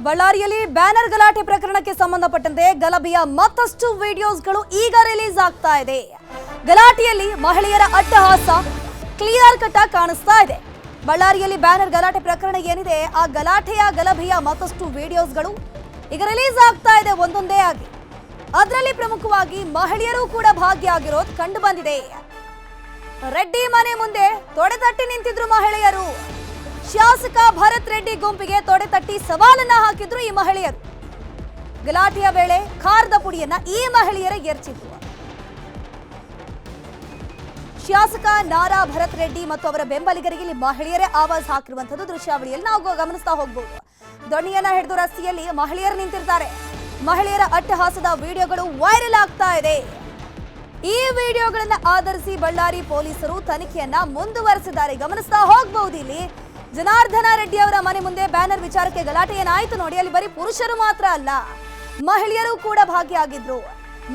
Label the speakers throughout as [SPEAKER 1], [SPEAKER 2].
[SPEAKER 1] ಬಳ್ಳಾರಿಯಲ್ಲಿ ಬ್ಯಾನರ್ ಗಲಾಟೆ ಪ್ರಕರಣಕ್ಕೆ ಸಂಬಂಧಪಟ್ಟಂತೆ ಗಲಭೆಯ ಮತ್ತಷ್ಟು ವಿಡಿಯೋಸ್ಗಳು ಈಗ ರಿಲೀಸ್ ಆಗ್ತಾ ಇದೆ. ಗಲಾಟೆಯಲ್ಲಿ ಮಹಿಳೆಯರ ಅಟ್ಟಹಾಸ ಕ್ಲಿಯರ್ ಕಟ್ ಆಗಿ ಕಾಣಿಸ್ತಾ ಇದೆ. ಬಳ್ಳಾರಿಯಲ್ಲಿ ಬ್ಯಾನರ್ ಗಲಾಟೆ ಪ್ರಕರಣ ಏನಿದೆ ಆ ಗಲಭೆಯ ಮತ್ತಷ್ಟು ವಿಡಿಯೋಸ್ಗಳು ಈಗ ರಿಲೀಸ್ ಆಗ್ತಾ ಇದೆ ಒಂದೊಂದೇ ಆಗಿ. ಅದರಲ್ಲಿ ಪ್ರಮುಖವಾಗಿ ಮಹಿಳೆಯರು ಕೂಡ ಭಾಗಿಯಾಗಿರೋದು ಕಂಡು ಬಂದಿದೆ. ರೆಡ್ಡಿ ಮನೆ ಮುಂದೆ ತೊಡೆತಟ್ಟಿ ನಿಂತಿದ್ರು ಮಹಿಳೆಯರು. ಶಾಸಕ ಭರತ್ ರೆಡ್ಡಿ ಗುಂಪಿಗೆ ತೊಡೆತಟ್ಟಿ ಸವಾಲನ್ನ ಹಾಕಿದ್ರು ಈ ಮಹಿಳೆಯರು. ಗಲಾಟೆಯ ವೇಳೆ ಖಾರದ ಪುಡಿಯನ್ನ ಈ ಮಹಿಳೆಯರೇ ಎರಚಿದ್ರು. ಶಾಸಕ ನಾರಾ ಭರತ್ ರೆಡ್ಡಿ ಮತ್ತು ಅವರ ಬೆಂಬಲಿಗರಿಗೆ ಇಲ್ಲಿ ಮಹಿಳೆಯರೇ ಆವಾಜ್ ಹಾಕಿರುವಂತದ್ದು ದೃಶ್ಯಾವಳಿಯಲ್ಲಿ ನಾವು ಗಮನಿಸ್ತಾ ಹೋಗಬಹುದು. ದೊಣ್ಣೆಯನ್ನ ಹಿಡಿದು ರಸ್ತೆಯಲ್ಲಿ ಮಹಿಳೆಯರು ನಿಂತಿರ್ತಾರೆ. ಮಹಿಳೆಯರ ಅಟ್ಟಹಾಸದ ವಿಡಿಯೋಗಳು ವೈರಲ್ ಆಗ್ತಾ ಇದೆ. ಈ ವಿಡಿಯೋಗಳನ್ನ ಆಧರಿಸಿ ಬಳ್ಳಾರಿ ಪೊಲೀಸರು ತನಿಖೆಯನ್ನ ಮುಂದುವರೆಸಿದ್ದಾರೆ. ಗಮನಿಸ್ತಾ ಹೋಗಬಹುದು. ಇಲ್ಲಿ ಜನಾರ್ದನ ರೆಡ್ಡಿ ಅವರ ಮನೆ ಮುಂದೆ ಬ್ಯಾನರ್ ವಿಚಾರಕ್ಕೆ ಗಲಾಟೆ ಏನಾಯ್ತು ನೋಡಿ. ಅಲ್ಲಿ ಬರೀ ಪುರುಷರು ಮಾತ್ರ ಅಲ್ಲ, ಮಹಿಳೆಯರು ಕೂಡ ಭಾಗಿಯಾಗಿದ್ರು.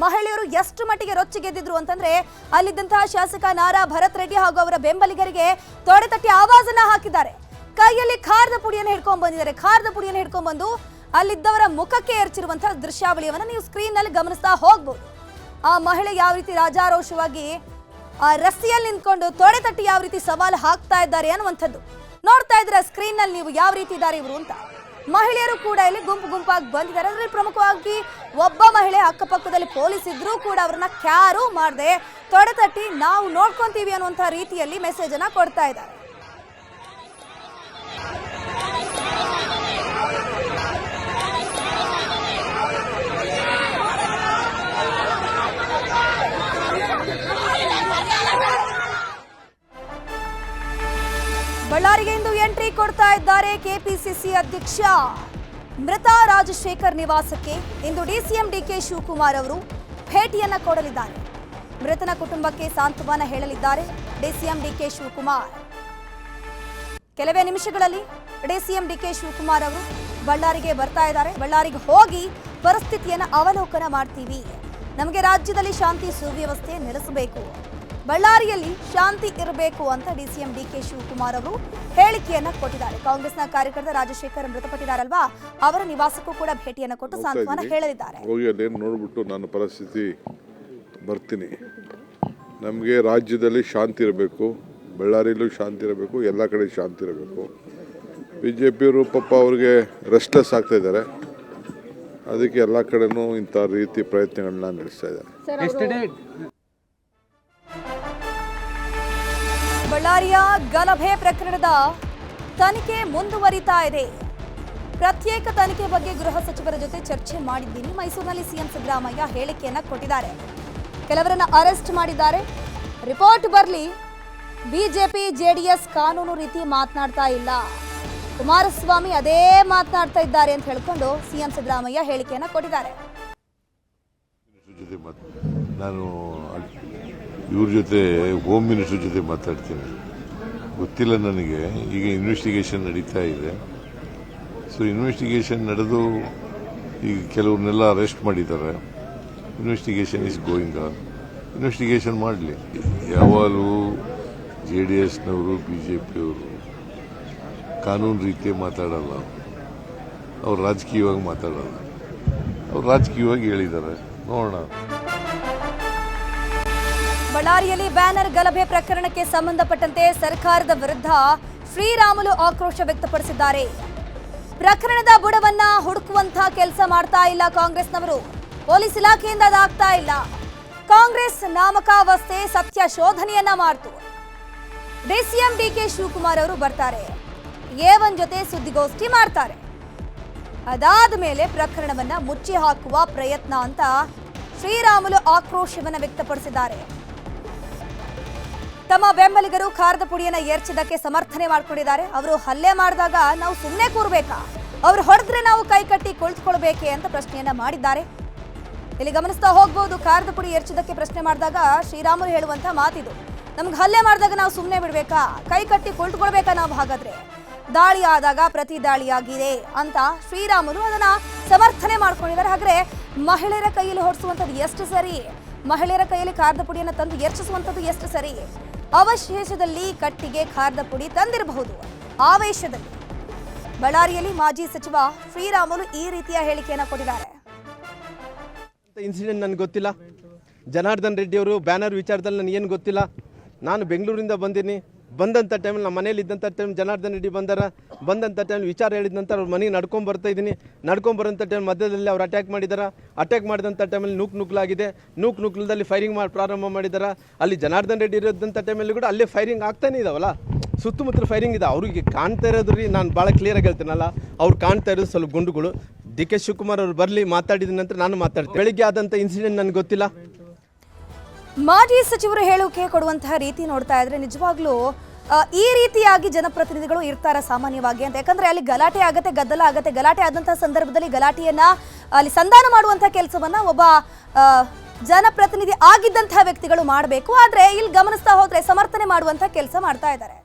[SPEAKER 1] ಮಹಿಳೆಯರು ಎಷ್ಟು ಮಟ್ಟಿಗೆ ರೊಚ್ಚಿಗೆದ್ದಿದ್ರು ಅಂತಂದ್ರೆ ಅಲ್ಲಿದ್ದಂತಹ ಶಾಸಕ ನಾರಾ ಭರತ್ ರೆಡ್ಡಿ ಹಾಗೂ ಅವರ ಬೆಂಬಲಿಗರಿಗೆ ತೊಡೆತಟ್ಟಿ ಆವಾಜನ್ನ ಹಾಕಿದ್ದಾರೆ. ಕೈಯಲ್ಲಿ ಖಾರದ ಪುಡಿಯನ್ನು ಹಿಡ್ಕೊಂಡ್ ಬಂದಿದ್ದಾರೆ. ಖಾರದ ಪುಡಿಯನ್ನು ಹಿಡ್ಕೊಂಡ್ ಬಂದು ಅಲ್ಲಿದ್ದವರ ಮುಖಕ್ಕೆ ಎರಚಿರುವಂತಹ ದೃಶ್ಯಾವಳಿಯನ್ನ ನೀವು ಸ್ಕ್ರೀನ್ ನಲ್ಲಿ ಗಮನಿಸ್ತಾ ಹೋಗ್ಬೋದು. ಆ ಮಹಿಳೆ ಯಾವ ರೀತಿ ರಾಜಾರೋಷವಾಗಿ ಆ ರಸ್ತೆಯಲ್ಲಿ ನಿಂತ್ಕೊಂಡು ತೊಡೆತಟ್ಟಿ ಯಾವ ರೀತಿ ಸವಾಲು ಹಾಕ್ತಾ ಇದ್ದಾರೆ ಅನ್ನುವಂಥದ್ದು ನೋಡ್ತಾ ಇದ್ರೆ ಸ್ಕ್ರೀನ್ ನಲ್ಲಿ ನೀವು ಯಾವ ರೀತಿ ಇದ್ದಾರೆ ಇವರು ಅಂತ. ಮಹಿಳೆಯರು ಕೂಡ ಇಲ್ಲಿ ಗುಂಪಾಗಿ ಬಂದಿದ್ದಾರೆ. ಅದರಲ್ಲಿ ಪ್ರಮುಖವಾಗಿ ಒಬ್ಬ ಮಹಿಳೆ ಅಕ್ಕಪಕ್ಕದಲ್ಲಿ ಪೊಲೀಸ್ ಇದ್ರೂ ಕೂಡ ಅವ್ರನ್ನ ಕ್ಯಾರು ಮಾಡದೆ ತೊಡೆತಟ್ಟಿ ನಾವು ನೋಡ್ಕೊಂತೀವಿ ಅನ್ನುವಂಥ ರೀತಿಯಲ್ಲಿ ಮೆಸೇಜ್ ಅನ್ನ ಕೊಡ್ತಾ ಇದ್ದಾರೆ. ಬಳ್ಳಾರಿಗೆ ಇಂದು ಎಂಟ್ರಿ ಕೊಡ್ತಾ ಇದ್ದಾರೆ ಕೆಪಿಸಿಸಿ ಅಧ್ಯಕ್ಷ. ಮೃತ ರಾಜಶೇಖರ್ ನಿವಾಸಕ್ಕೆ ಇಂದು ಡಿಸಿಎಂ ಡಿಕೆ ಶಿವಕುಮಾರ್ ಅವರು ಭೇಟಿಯನ್ನ ಕೊಡಲಿದ್ದಾರೆ. ಮೃತನ ಕುಟುಂಬಕ್ಕೆ ಸಾಂತ್ವನ ಹೇಳಲಿದ್ದಾರೆ ಡಿಸಿಎಂ ಡಿಕೆ ಶಿವಕುಮಾರ್. ಕೆಲವೇ ನಿಮಿಷಗಳಲ್ಲಿ ಡಿಸಿಎಂ ಡಿಕೆ ಶಿವಕುಮಾರ್ ಅವರು ಬಳ್ಳಾರಿಗೆ ಬರ್ತಾ ಇದ್ದಾರೆ. ಬಳ್ಳಾರಿಗೆ ಹೋಗಿ ಪರಿಸ್ಥಿತಿಯನ್ನ ಅವಲೋಕನ ಮಾಡ್ತೀವಿ. ನಮಗೆ ರಾಜ್ಯದಲ್ಲಿ ಶಾಂತಿ ಸುವ್ಯವಸ್ಥೆ ನೆಲೆಸಬೇಕು, ಬಳ್ಳಾರಿಯಲ್ಲಿ ಶಾಂತಿ ಇರಬೇಕು ಅಂತ ಡಿಸಿಎಂ ಡಿಕೆ ಶಿವಕುಮಾರ್ ಅವರು ಹೇಳಿಕೆಯನ್ನ ಕೊಟ್ಟಿದ್ದಾರೆ. ಕಾಂಗ್ರೆಸ್ನ ಕಾರ್ಯಕರ್ತ ರಾಜಶೇಖರ್ ಮೃತಪಟ್ಟಿದ್ದಾರಲ್ವಾ, ಅವರ ನಿವಾಸಕ್ಕೂ ಕೂಡ ಭೇಟಿಯನ್ನ ಕೊಟ್ಟು ಸಾಂತ್ವನ ಹೇಳಲಿದ್ದಾರೆ.
[SPEAKER 2] ಹೋಗಿ ಅಲ್ಲೇನು ನೋಡ್ಬಿಟ್ಟು ನಾನು ಪರಿಸ್ಥಿತಿ ಬರ್ತೀನಿ. ನಮಗೆ ರಾಜ್ಯದಲ್ಲಿ ಶಾಂತಿ ಇರಬೇಕು, ಬಳ್ಳಾರಿಯಲ್ಲೂ ಶಾಂತಿ ಇರಬೇಕು, ಎಲ್ಲ ಕಡೆ ಶಾಂತಿ ಇರಬೇಕು. ಬಿಜೆಪಿಯವರು ಪಾಪ ಅವ್ರಿಗೆ ರೆಸ್ಟ್ಲೆಸ್ ಆಗ್ತಾ ಇದ್ದಾರೆ. ಅದಕ್ಕೆ ಎಲ್ಲ ಕಡೆನೂ ಇಂಥ ರೀತಿ ಪ್ರಯತ್ನಗಳನ್ನ ನಡೆಸ್ತಾ ಇದ್ದಾರೆ.
[SPEAKER 1] ಬಳ್ಳಾರಿಯ ಗಲಭೆ ಪ್ರಕರಣದ ತನಿಖೆ ಮುಂದುವರಿತಾ ಇದೆ. ಪ್ರತ್ಯೇಕ ತನಿಖೆ ಬಗ್ಗೆ ಗೃಹ ಸಚಿವರ ಜೊತೆ ಚರ್ಚೆ ಮಾಡಿದ್ದೀನಿ. ಮೈಸೂರಿನಲ್ಲಿ ಸಿಎಂ ಸಿದ್ದರಾಮಯ್ಯ ಹೇಳಿಕೆಯನ್ನ ಕೊಟ್ಟಿದ್ದಾರೆ. ಕೆಲವರನ್ನ ಅರೆಸ್ಟ್ ಮಾಡಿದ್ದಾರೆ. ರಿಪೋರ್ಟ್ ಬರಲಿ. ಬಿಜೆಪಿ ಜೆಡಿಎಸ್ ಕಾನೂನು ರೀತಿ ಮಾತನಾಡ್ತಾ ಇಲ್ಲ, ಕುಮಾರಸ್ವಾಮಿ ಅದೇ ಮಾತನಾಡ್ತಾ ಇದ್ದಾರೆ ಅಂತ ಹೇಳ್ಕೊಂಡು ಸಿಎಂ ಸಿದ್ದರಾಮಯ್ಯ ಹೇಳಿಕೆಯನ್ನ ಕೊಟ್ಟಿದ್ದಾರೆ.
[SPEAKER 2] ನಾನು ಇವ್ರ ಜೊತೆ ಹೋಮ್ ಮಿನಿಸ್ಟರ್ ಜೊತೆ ಮಾತಾಡ್ತೀನಿ. ಗೊತ್ತಿಲ್ಲ ನನಗೆ. ಈಗ ಇನ್ವೆಸ್ಟಿಗೇಷನ್ ನಡೀತಾ ಇದೆ. ಸೊ ಇನ್ವೆಸ್ಟಿಗೇಷನ್ ನಡೆದು ಈಗ ಕೆಲವ್ರನ್ನೆಲ್ಲ ಅರೆಸ್ಟ್ ಮಾಡಿದ್ದಾರೆ. Investigation is going on. Investigation ಮಾಡಲಿ. ಯಾವಾಗಲೂ JDSನವರು BJPಯವರು ಕಾನೂನು ರೀತಿ ಮಾತಾಡಲ್ಲ, ಅವ್ರು ರಾಜಕೀಯವಾಗಿ ಮಾತಾಡಲ್ಲ. ಅವ್ರು ರಾಜಕೀಯವಾಗಿ ಹೇಳಿದ್ದಾರೆ, ನೋಡೋಣ.
[SPEAKER 1] ಬಳ್ಳಾರಿಯಲ್ಲಿ ಬ್ಯಾನರ್ ಗಲಭೆ ಪ್ರಕರಣಕ್ಕೆ ಸಂಬಂಧಪಟ್ಟಂತೆ ಸರ್ಕಾರದ ವಿರುದ್ಧ ಶ್ರೀರಾಮುಲು ಆಕ್ರೋಶ ವ್ಯಕ್ತಪಡಿಸಿದ್ದಾರೆ. ಪ್ರಕರಣದ ಬುಡವನ್ನ ಹುಡುಕುವಂತಹ ಕೆಲಸ ಮಾಡ್ತಾ ಇಲ್ಲ ಕಾಂಗ್ರೆಸ್ನವರು. ಪೊಲೀಸ್ ಇಲಾಖೆಯಿಂದ ಅದಾಗ್ತಾ ಇಲ್ಲ. ಕಾಂಗ್ರೆಸ್ ನಾಮಕಾವಸ್ಥೆ ಸತ್ಯ ಶೋಧನೆಯನ್ನ ಮಾಡ್ತು. ಡಿಸಿಎಂ ಡಿಕೆ ಶಿವಕುಮಾರ್ ಅವರು ಬರ್ತಾರೆ, A1 ಜೊತೆ ಸುದ್ದಿಗೋಷ್ಠಿ ಮಾಡ್ತಾರೆ. ಅದಾದ ಮೇಲೆ ಪ್ರಕರಣವನ್ನ ಮುಚ್ಚಿ ಹಾಕುವ ಪ್ರಯತ್ನ ಅಂತ ಶ್ರೀರಾಮುಲು ಆಕ್ರೋಶವನ್ನ ವ್ಯಕ್ತಪಡಿಸಿದ್ದಾರೆ. ತಮ್ಮ ಬೆಂಬಲಿಗರು ಖಾರದ ಪುಡಿಯನ್ನ ಎರಚಿದ್ದಕ್ಕೆ ಸಮರ್ಥನೆ ಮಾಡಿಕೊಂಡಿದ್ದಾರೆ. ಅವರು ಹಲ್ಲೆ ಮಾಡಿದಾಗ ನಾವು ಸುಮ್ಮನೆ ಕೂರ್ಬೇಕಾ, ಅವರು ಹೊಡೆದ್ರೆ ನಾವು ಕೈ ಕಟ್ಟಿ ಕುಳಿತುಕೊಳ್ಬೇಕೆ ಅಂತ ಪ್ರಶ್ನೆಯನ್ನ ಮಾಡಿದ್ದಾರೆ. ಇಲ್ಲಿ ಗಮನಿಸ್ತಾ ಹೋಗ್ಬೋದು. ಖಾರದ ಪುಡಿ ಎರಚಿದ್ದಕ್ಕೆ ಪ್ರಶ್ನೆ ಮಾಡಿದಾಗ ಶ್ರೀರಾಮುಲು ಹೇಳುವಂತ ಮಾತಿದು, ನಮ್ಗೆ ಹಲ್ಲೆ ಮಾಡಿದಾಗ ನಾವು ಸುಮ್ಮನೆ ಬಿಡ್ಬೇಕಾ, ಕೈ ಕಟ್ಟಿ ಕುಳಿತುಕೊಳ್ಬೇಕಾ ನಾವು, ಹಾಗಾದ್ರೆ ದಾಳಿ ಆದಾಗ ಪ್ರತಿ ದಾಳಿಯಾಗಿದೆ ಅಂತ ಶ್ರೀರಾಮುಲು ಅದನ್ನ ಸಮರ್ಥನೆ ಮಾಡ್ಕೊಂಡಿದ್ದಾರೆ. ಹಾಗಾದ್ರೆ ಮಹಿಳೆಯರ ಕೈಯಲ್ಲಿ ಹೊಡಿಸುವಂಥದ್ದು ಎಷ್ಟು ಸರಿ, ಮಹಿಳೆಯರ ಕೈಯಲ್ಲಿ ಖಾರದ ಪುಡಿಯನ್ನು ತಂದು ಎರಚಿಸುವಂಥದ್ದು ಎಷ್ಟು ಸರಿ? ಅವಶೇಷದಲ್ಲಿ ಕಟ್ಟಿಗೆ ಖಾರದ ಪುಡಿ ತಂದಿರಬಹುದು, ಆವೇಶದಲ್ಲಿ. ಬಳ್ಳಾರಿಯಲ್ಲಿ ಮಾಜಿ ಸಚಿವ ಶ್ರೀರಾಮುಲು ಈ ರೀತಿಯ ಹೇಳಿಕೆಯನ್ನು ಕೊಟ್ಟಿದ್ದಾರೆ.
[SPEAKER 3] ಇನ್ಸಿಡೆಂಟ್ ನನಗೆ ಗೊತ್ತಿಲ್ಲ. ಜನಾರ್ದನ್ ರೆಡ್ಡಿ ಅವರು ಬ್ಯಾನರ್ ವಿಚಾರದಲ್ಲಿ ನನಗೇನು ಗೊತ್ತಿಲ್ಲ. ನಾನು ಬೆಂಗಳೂರಿಂದ ಬಂದೀನಿ. ಬಂದಂಥ ಟೈಮಲ್ಲಿ ನಮ್ಮ ಮನೇಲಿ ಇದ್ದಂಥ ಟೈಮ್ ಜನಾರ್ದನ್ ರೆಡ್ಡಿ ಬಂದಂಥ ಟೈಮ್ ವಿಚಾರ ಹೇಳಿದ ನಂತರ ಅವ್ರ ಮನೆಗೆ ನಡ್ಕೊಂಬರ್ತಾ ಇದ್ದೀನಿ. ನಡ್ಕೊಂಬರೋಂಥ ಟೈಮ್ ಮಧ್ಯದಲ್ಲಿ ಅವ್ರು ಅಟ್ಯಾಕ್ ಮಾಡಿದ್ದಾರೆ. ಅಟ್ಯಾಕ್ ಮಾಡಿದಂಥ ಟೈಮಲ್ಲಿ ನುಗ್ಲಾಗಿದೆ. ನುಗ್ಲದಲ್ಲಿ ಫೈರಿಂಗ್ ಪ್ರಾರಂಭ ಮಾಡಿದ್ದಾರೆ. ಅಲ್ಲಿ ಜನಾರ್ದನ್ ರೆಡ್ಡಿ ಇರೋದಂಥ ಟೈಮಲ್ಲಿ ಕೂಡ ಅಲ್ಲೇ ಫೈರಿಂಗ್ ಆಗ್ತಾನೆ ಇದಾವಲ್ಲ, ಸುತ್ತಮುತ್ತಲು ಫೈರಿಂಗ್ ಇದೆ. ಅವ್ರಿಗೆ ಕಾಣ್ತಾ ಇರೋದು ರೀ, ನಾನು ಭಾಳ ಕ್ಲಿಯರಾಗಿ ಹೇಳ್ತೀನಲ್ಲ, ಅವ್ರು ಕಾಣ್ತಾ ಇರೋದು ಸ್ವಲ್ಪ ಗುಂಡುಗಳು. ಡಿ ಕೆ ಶಿವಕುಮಾರ್ ಅವ್ರು ಬರಲಿ, ಮಾತಾಡಿದ ನಂತರ ನಾನು ಮಾತಾಡ್ತೀನಿ. ಬೆಳಿಗ್ಗೆ ಆದಂಥ ಇನ್ಸಿಡೆಂಟ್ ನನಗೆ ಗೊತ್ತಿಲ್ಲ.
[SPEAKER 1] ಮಾಜಿ ಸಚಿವರು ಹೇಳಿಕೆ ಕೊಡುವಂತಹ ರೀತಿ ನೋಡ್ತಾ ಇದ್ರೆ ನಿಜವಾಗ್ಲೂ ಈ ರೀತಿಯಾಗಿ ಜನಪ್ರತಿನಿಧಿಗಳು ಇರ್ತಾರೆ ಸಾಮಾನ್ಯವಾಗಿ ಅಂತ. ಯಾಕಂದ್ರೆ ಅಲ್ಲಿ ಗಲಾಟೆ ಆಗತ್ತೆ, ಗದ್ದಲ ಆಗತ್ತೆ. ಗಲಾಟೆ ಆದಂತಹ ಸಂದರ್ಭದಲ್ಲಿ ಗಲಾಟೆಯನ್ನ ಅಲ್ಲಿ ಸಂಧಾನ ಮಾಡುವಂತಹ ಕೆಲಸವನ್ನ ಒಬ್ಬ ಜನಪ್ರತಿನಿಧಿ ಆಗಿದ್ದಂತಹ ವ್ಯಕ್ತಿಗಳು ಮಾಡಬೇಕು. ಆದ್ರೆ ಇಲ್ಲಿ ಗಮನಿಸ್ತಾ ಹೋದ್ರೆ ಸಮರ್ಥನೆ ಮಾಡುವಂತಹ ಕೆಲಸ ಮಾಡ್ತಾ ಇದ್ದಾರೆ.